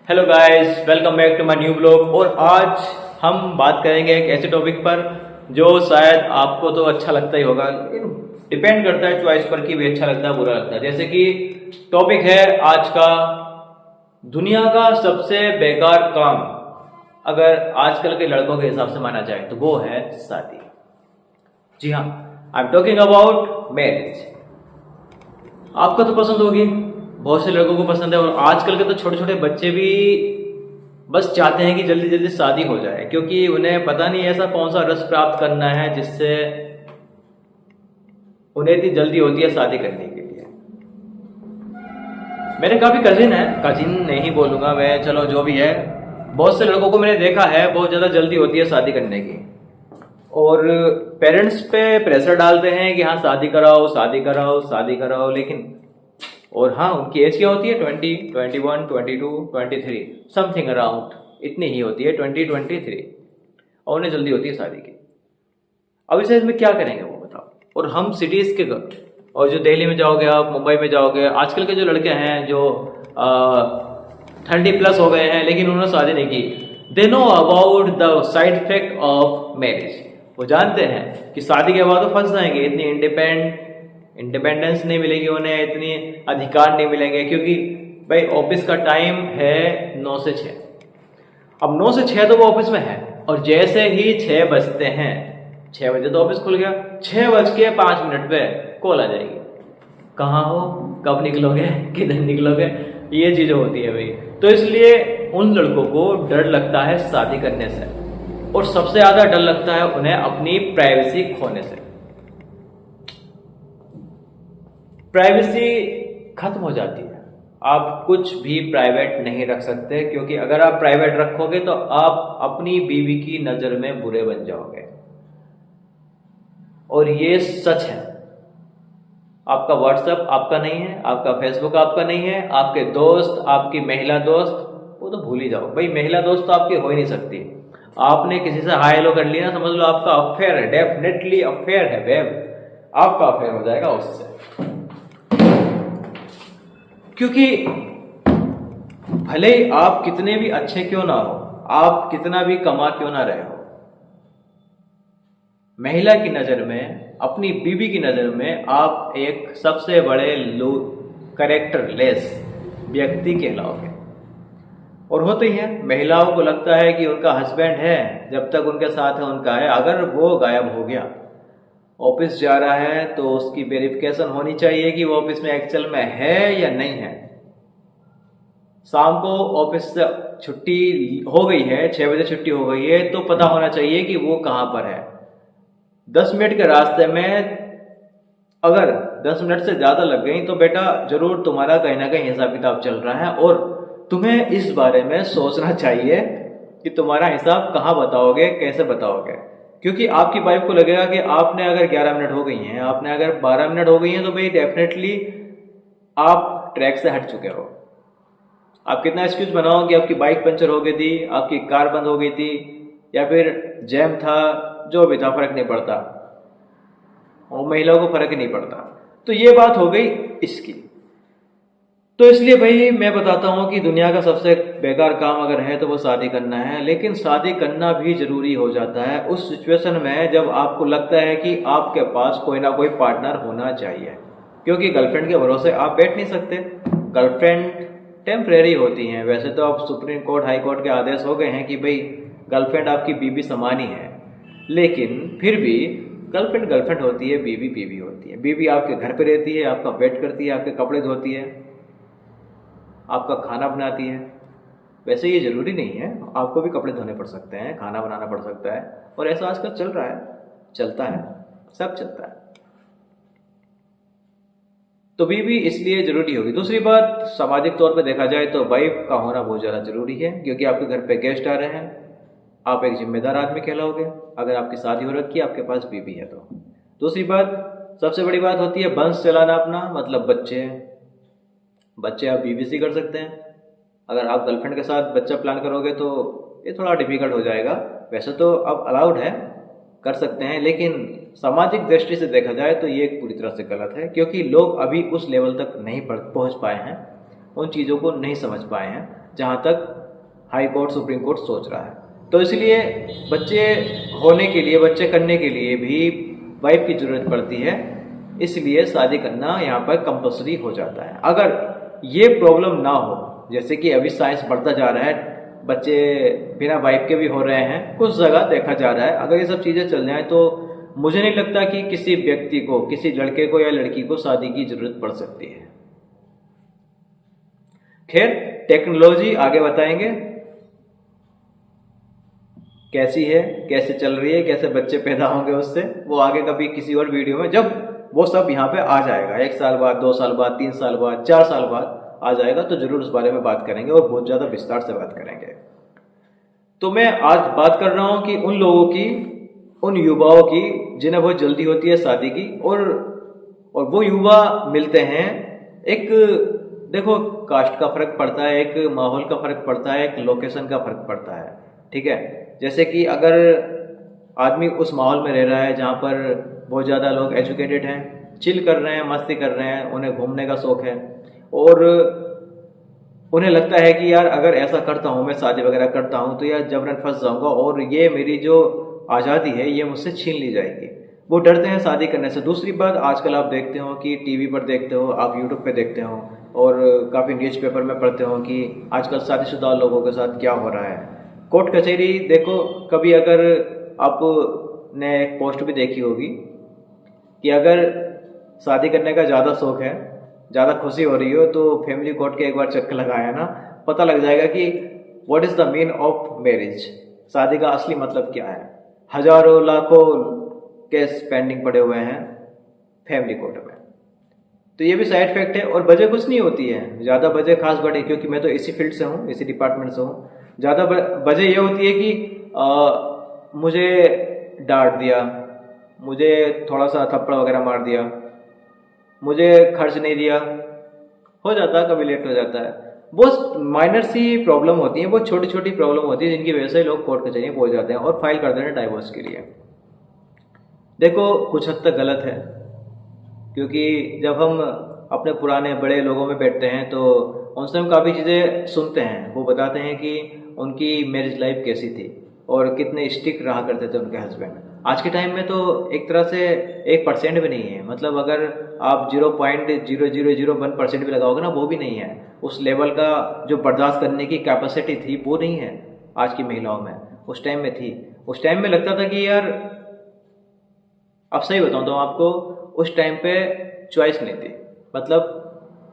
Hello guys, welcome back to my new blog. और आज हम बात करेंगे एक ऐसे टॉपिक पर जो शायद आपको तो अच्छा लगता ही होगा, लेकिन डिपेंड करता है चॉइस पर कि भी अच्छा लगता है बुरा लगता है। जैसे कि टॉपिक है आज का, दुनिया का सबसे बेकार काम अगर आजकल के लड़कों के हिसाब से माना जाए तो वो है शादी। जी हाँ, I am talking about marriage. आपको तो पसंद होगी, बहुत से लड़कों को पसंद है, और आजकल के तो छोटे छोटे बच्चे भी बस चाहते हैं कि जल्दी जल्दी शादी हो जाए, क्योंकि उन्हें पता नहीं ऐसा कौन सा रस प्राप्त करना है जिससे उन्हें इतनी जल्दी होती है शादी करने के लिए। मेरे काफी कजिन है, कजिन नहीं बोलूंगा मैं, चलो जो भी है, बहुत से लड़कों को मैंने देखा है बहुत ज्यादा जल्दी होती है शादी करने की, और पेरेंट्स पे प्रेशर डालते हैं कि हाँ शादी कराओ शादी कराओ शादी कराओ। लेकिन और हाँ, उनकी एज क्या होती है? 20, 21, 22, 23, समथिंग अराउंड इतनी ही होती है, 20, 23, और उन्हें जल्दी होती है शादी की। अब इस एज में क्या करेंगे वो बताओ। और हम सिटीज के घर, और जो दिल्ली में जाओगे आप, मुंबई में जाओगे, आजकल के जो लड़के हैं जो 30+ हो गए हैं लेकिन उन्होंने शादी नहीं की, they know about the side effect of marriage. वो जानते हैं कि शादी के बाद वो फंस जाएंगे, इतनी इंडिपेंडेंस नहीं मिलेगी उन्हें, इतनी अधिकार नहीं मिलेंगे, क्योंकि भाई ऑफिस का टाइम है 9 से 6। अब 9 से 6 तो वो ऑफिस में है, और जैसे ही 6 बजते हैं, 6 बजे तो ऑफिस खुल गया, 6:05 पे कॉल आ जाएगी, कहाँ हो, कब निकलोगे, किधर निकलोगे, ये चीजें होती है भाई। तो इसलिए उन लड़कों को डर लगता है शादी करने से, और सबसे ज्यादा डर लगता है उन्हें अपनी प्राइवेसी खोने से। प्राइवेसी खत्म हो जाती है, आप कुछ भी प्राइवेट नहीं रख सकते, क्योंकि अगर आप प्राइवेट रखोगे तो आप अपनी बीवी की नजर में बुरे बन जाओगे, और ये सच है। आपका व्हाट्सएप आपका नहीं है, आपका फेसबुक आपका नहीं है, आपके दोस्त, आपकी महिला दोस्त, वो तो भूल ही जाओ भाई, महिला दोस्त तो आपकी हो ही नहीं सकती। आपने किसी से हाई हेलो कर लिया ना, समझ लो आपका अफेयर है, डेफिनेटली अफेयर है बेब, आपका अफेयर हो जाएगा उससे। क्योंकि भले ही आप कितने भी अच्छे क्यों ना हो, आप कितना भी कमा क्यों ना रहे हो, महिला की नजर में, अपनी बीवी की नजर में आप एक सबसे बड़े लो कैरेक्टरलेस व्यक्ति कहलाओगे। और होते ही है, महिलाओं को लगता है कि उनका हस्बैंड है, जब तक उनके साथ है उनका है, अगर वो गायब हो गया, ऑफिस जा रहा है, तो उसकी वेरिफिकेशन होनी चाहिए कि वो ऑफिस में एक्चुअल में है या नहीं है। शाम को ऑफिस से छुट्टी हो गई है, 6 बजे छुट्टी हो गई है, तो पता होना चाहिए कि वो कहाँ पर है। 10 मिनट के रास्ते में अगर 10 मिनट से ज्यादा लग गई तो बेटा जरूर तुम्हारा कहीं ना कहीं हिसाब किताब चल रहा है, और तुम्हें इस बारे में सोचना चाहिए कि तुम्हारा हिसाब कहाँ बताओगे, कैसे बताओगे। क्योंकि आपकी वाइफ को लगेगा कि आपने अगर 11 मिनट हो गई हैं, आपने अगर 12 मिनट हो गई हैं, तो भाई डेफिनेटली आप ट्रैक से हट चुके हो। आप कितना एक्सक्यूज बनाओ कि आपकी बाइक पंचर हो गई थी, आपकी कार बंद हो गई थी, या फिर जैम था, जो भी था, फर्क नहीं पड़ता, और महिलाओं को फर्क ही नहीं पड़ता। तो ये बात हो गई इसकी। तो इसलिए भाई मैं बताता हूँ कि दुनिया का सबसे बेकार काम अगर है तो वो शादी करना है। लेकिन शादी करना भी जरूरी हो जाता है उस सिचुएशन में जब आपको लगता है कि आपके पास कोई ना कोई पार्टनर होना चाहिए, क्योंकि गर्लफ्रेंड के भरोसे आप बैठ नहीं सकते। गर्लफ्रेंड टेम्परेरी होती हैं, वैसे तो अब सुप्रीम कोर्ट, हाई कोर्ट के आदेश हो गए हैं कि भाई गर्लफ्रेंड आपकी बीवी समान ही है, लेकिन फिर भी गर्लफ्रेंड गर्लफ्रेंड होती है, बीवी बीवी होती है। बीवी आपके घर पे रहती है, आपका वेट करती है, आपके कपड़े धोती है, आपका खाना बनाती है। वैसे ये जरूरी नहीं है, आपको भी कपड़े धोने पड़ सकते हैं, खाना बनाना पड़ सकता है, और ऐसा आजकल चल रहा है, चलता है, सब चलता है। तो बीवी इसलिए जरूरी होगी। दूसरी बात, सामाजिक तौर पे देखा जाए तो वाइफ का होना बहुत ज़्यादा जरूरी है, क्योंकि आपके घर पे गेस्ट आ रहे हैं, आप एक जिम्मेदार आदमी कहलाओगे अगर आपकी शादी हो रखी है, आपके पास बीवी है तो। दूसरी बात, सबसे बड़ी बात होती है वंश चलाना अपना, मतलब बच्चे। बच्चे आप बीवी से कर सकते हैं, अगर आप गर्लफ्रेंड के साथ बच्चा प्लान करोगे तो ये थोड़ा डिफिकल्ट हो जाएगा। वैसे तो अब अलाउड है, कर सकते हैं, लेकिन सामाजिक दृष्टि से देखा जाए तो ये पूरी तरह से गलत है, क्योंकि लोग अभी उस लेवल तक नहीं पहुंच पाए हैं, उन चीज़ों को नहीं समझ पाए हैं। जहाँ तक हाई कोर्ट सुप्रीम कोर्ट सोच रहा है। तो इसलिए बच्चे होने के लिए, बच्चे करने के लिए भी वाइफ की ज़रूरत पड़ती है, इसलिए शादी करना यहाँ पर कंपल्सरी हो जाता है। अगर ये प्रॉब्लम ना हो, जैसे कि अभी साइंस बढ़ता जा रहा है, बच्चे बिना वाइफ के भी हो रहे हैं, कुछ जगह देखा जा रहा है, अगर ये सब चीज़ें चल जाएं तो मुझे नहीं लगता कि किसी व्यक्ति को, किसी लड़के को या लड़की को शादी की ज़रूरत पड़ सकती है। खैर, टेक्नोलॉजी आगे बताएंगे कैसी है, कैसे चल रही है, कैसे बच्चे पैदा होंगे उससे, वो आगे कभी किसी और वीडियो में, जब वो सब यहाँ पे आ जाएगा, 1 साल बाद, 2 साल बाद, 3 साल बाद, 4 साल बाद आ जाएगा, तो जरूर उस बारे में बात करेंगे और बहुत ज़्यादा विस्तार से बात करेंगे। तो मैं आज बात कर रहा हूँ कि उन लोगों की, उन युवाओं की जिन्हें बहुत जल्दी होती है शादी की, और वो युवा मिलते हैं, एक देखो कास्ट का फर्क पड़ता है, एक माहौल का फर्क पड़ता है, एक लोकेशन का फर्क पड़ता है, ठीक है। जैसे कि अगर आदमी उस माहौल में रह रहा है जहाँ पर बहुत ज़्यादा लोग एजुकेटेड हैं, चिल कर रहे हैं, मस्ती कर रहे हैं, उन्हें घूमने का शौक है, और उन्हें लगता है कि यार अगर ऐसा करता हूँ, मैं शादी वगैरह करता हूँ तो यार जबरन फंस जाऊँगा और ये मेरी जो आज़ादी है ये मुझसे छीन ली जाएगी, वो डरते हैं शादी करने से। दूसरी बात, आजकल आप देखते हो कि टीवी पर देखते हो, आप यूट्यूब पे देखते हो, और काफ़ी न्यूज़पेपर में पढ़ते हो कि आजकल शादीशुदा लोगों के साथ क्या हो रहा है। कोर्ट कचहरी देखो, कभी अगर आपने एक पोस्ट भी देखी होगी कि अगर शादी करने का ज़्यादा शौक है, ज़्यादा खुशी हो रही हो, तो फैमिली कोर्ट के एक बार चक्कर लगाया ना, पता लग जाएगा कि what is the mean of marriage, शादी का असली मतलब क्या है। हजारों लाखों केस पेंडिंग पड़े हुए हैं फैमिली कोर्ट में। तो ये भी साइड इफेक्ट है, और वजह कुछ नहीं होती है ज़्यादा, वजह खास बड़ी, क्योंकि मैं तो इसी फील्ड से हूँ, इसी डिपार्टमेंट से हूँ। ज़्यादा वजह ये होती है कि मुझे डांट दिया, मुझे थोड़ा सा थप्पड़ वगैरह मार दिया, मुझे खर्च नहीं दिया, हो जाता है, कभी लेट हो जाता है। वो माइनर सी प्रॉब्लम होती है, वो छोटी छोटी प्रॉब्लम होती है जिनकी वजह से लोग कोर्ट कचहरी पहुंच जाते हैं और फाइल कर देते हैं डाइवोर्स के लिए। देखो कुछ हद तक गलत है, क्योंकि जब हम अपने पुराने बड़े लोगों में बैठते हैं तो उनसे हम काफ़ी चीज़ें सुनते हैं, वो बताते हैं कि उनकी मैरिज लाइफ कैसी थी और कितने स्टिक रहा करते थे उनके हस्बैंड। आज के टाइम में तो एक तरह से 1% भी नहीं है, मतलब अगर आप 0.0001% भी लगाओगे ना, वो भी नहीं है। उस लेवल का जो बर्दाश्त करने की कैपेसिटी थी वो नहीं है आज की महिलाओं में, उस टाइम में थी। उस टाइम में लगता था कि यार, अब सही बताऊँ तो आपको, उस टाइम पे चॉइस नहीं थी, मतलब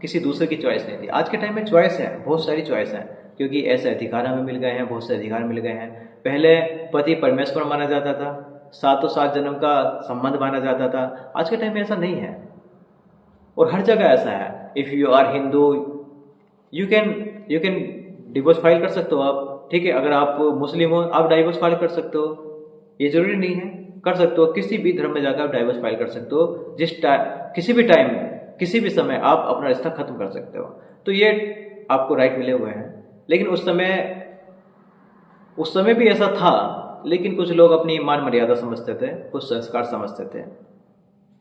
किसी दूसरे की चॉइस नहीं थी। आज के टाइम में चॉइस है, बहुत सारी चॉइस है, क्योंकि ऐसे अधिकार हमें मिल गए हैं, बहुत से अधिकार मिल गए हैं। पहले पति परमेश्वर माना जाता था, सातों सात जन्म का संबंध माना जाता था। आज के टाइम में ऐसा नहीं है, और हर जगह ऐसा है। If you are Hindu, you can divorce file कर सकते हो आप, ठीक है। अगर आप मुस्लिम हो, आप डाइवोर्स फाइल कर सकते हो, ये जरूरी नहीं है, कर सकते हो। किसी भी धर्म में जाकर आप डाइवोर्स फाइल कर सकते हो, किसी भी टाइम, किसी भी समय आप अपना रिश्ता खत्म कर सकते हो। तो ये आपको राइट मिले हुए हैं। लेकिन उस समय भी ऐसा था, लेकिन कुछ लोग अपनी मान मर्यादा समझते थे, कुछ संस्कार समझते थे।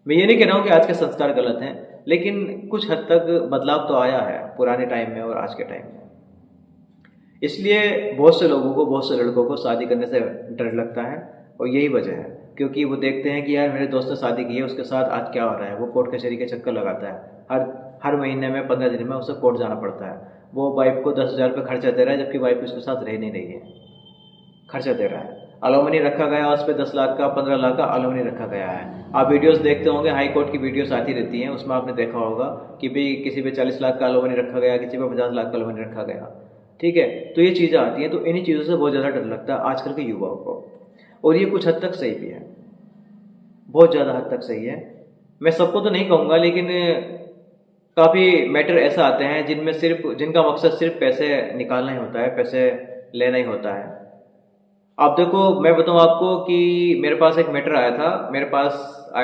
मैं ये नहीं कह रहा हूँ कि आज के संस्कार गलत हैं, लेकिन कुछ हद तक बदलाव तो आया है पुराने टाइम में और आज के टाइम में। इसलिए बहुत से लोगों को, बहुत से लड़कों को शादी करने से डर लगता है, और यही वजह है, क्योंकि वो देखते हैं कि यार मेरे दोस्त ने शादी की है, उसके साथ आज क्या हो रहा है। वो कोर्ट कचहरी के चक्कर लगाता है, हर महीने में 15 दिन में उसे कोर्ट जाना पड़ता है। वो वाइफ को 10,000 रुपये खर्चा दे रहा है, जबकि वाइफ उसके साथ रह नहीं रही है, खर्चा दे रहा है। अलोमनी रखा गया उस पर 10 लाख का, 15 लाख का अलोमनी रखा गया है। आप वीडियोस देखते होंगे, हाई कोर्ट की वीडियोस आती रहती हैं, उसमें आपने देखा होगा कि भाई किसी पे 40 लाख का अलोमनी रखा गया, किसी पे 50 लाख का अलोमनी रखा गया, ठीक है। तो ये चीज़ें आती हैं, तो इन्हीं चीज़ों से बहुत ज़्यादा डर लगता है आजकल के युवाओं को, और ये कुछ हद तक सही भी है, बहुत ज़्यादा हद तक सही है। मैं सबको तो नहीं कहूँगा, लेकिन काफ़ी मैटर ऐसा आते हैं जिनका मकसद सिर्फ पैसे निकालना ही होता है, पैसे लेना ही होता है। आप देखो, मैं बताऊँ आपको कि मेरे पास एक मैटर आया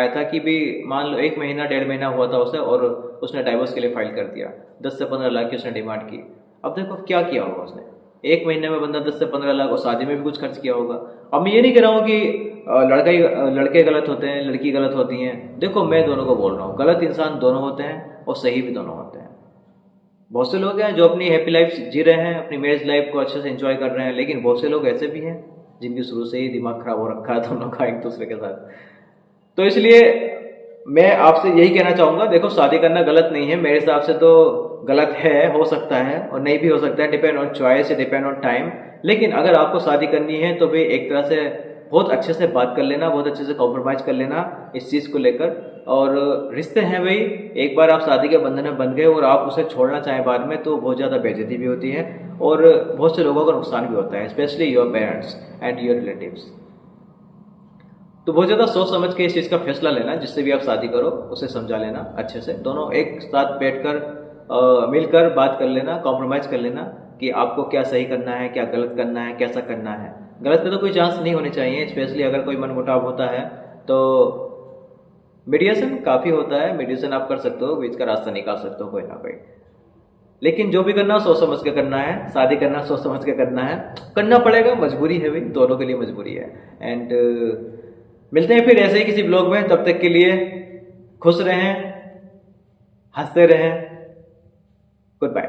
था कि भी मान लो 1 महीना 1.5 महीना हुआ था उसे, और उसने डाइवोर्स के लिए फाइल कर दिया। 10 से 15 लाख की उसने डिमांड की। अब देखो क्या किया होगा उसने, 1 महीने में बंदा 10 से 15 लाख, और शादी में भी कुछ खर्च किया होगा। अब मैं ये नहीं कह रहा हूँ कि लड़के गलत होते हैं, लड़की गलत होती हैं। देखो मैं दोनों को बोल रहा हूँ, गलत इंसान दोनों होते हैं और सही भी दोनों होते हैं। बहुत से लोग हैं जो अपनी हैप्पी लाइफ जी रहे हैं, अपनी मैरिज लाइफ को अच्छे से एंजॉय कर रहे हैं, लेकिन बहुत से लोग ऐसे भी हैं जिनकी शुरू से ही दिमाग खराब हो रखा है दोनों का एक दूसरे के साथ। तो इसलिए मैं आपसे यही कहना चाहूँगा, देखो शादी करना गलत नहीं है, मेरे हिसाब से तो गलत है, हो सकता है और नहीं भी हो सकता है, depend on choice, depend on time. लेकिन अगर आपको शादी करनी है तो भी एक तरह से बहुत अच्छे से बात कर लेना, बहुत अच्छे से कॉम्प्रोमाइज़ कर लेना इस चीज़ को लेकर। और रिश्ते हैं भाई, एक बार आप शादी के बंधन में बंध गए और आप उसे छोड़ना चाहें बाद में तो बहुत ज़्यादा बेइज्जती भी होती है और बहुत से लोगों का नुकसान भी होता है, specially your parents and your relatives. तो बहुत ज़्यादा सोच समझ के इस चीज़ का फैसला लेना, जिससे भी आप शादी करो उसे समझा लेना अच्छे से, दोनों एक साथ बैठकर मिलकर बात कर लेना, कॉम्प्रोमाइज़ कर लेना कि आपको क्या सही करना है, क्या गलत करना है, कैसा करना है। गलत का तो कोई चांस नहीं होने चाहिए, स्पेशली अगर कोई मनमुटाव होता है तो मीडिएशन काफ़ी होता है, मीडिएशन आप कर सकते हो, बीच का रास्ता निकाल सकते हो कोई ना कोई। लेकिन जो भी करना सोच समझ के करना है, शादी करना सोच समझ के करना है, करना पड़ेगा, मजबूरी है भाई, दोनों के लिए मजबूरी है। एंड मिलते हैं फिर ऐसे ही किसी ब्लॉग में, तब तक के लिए खुश रहें, हंसते रहें, गुड बाय।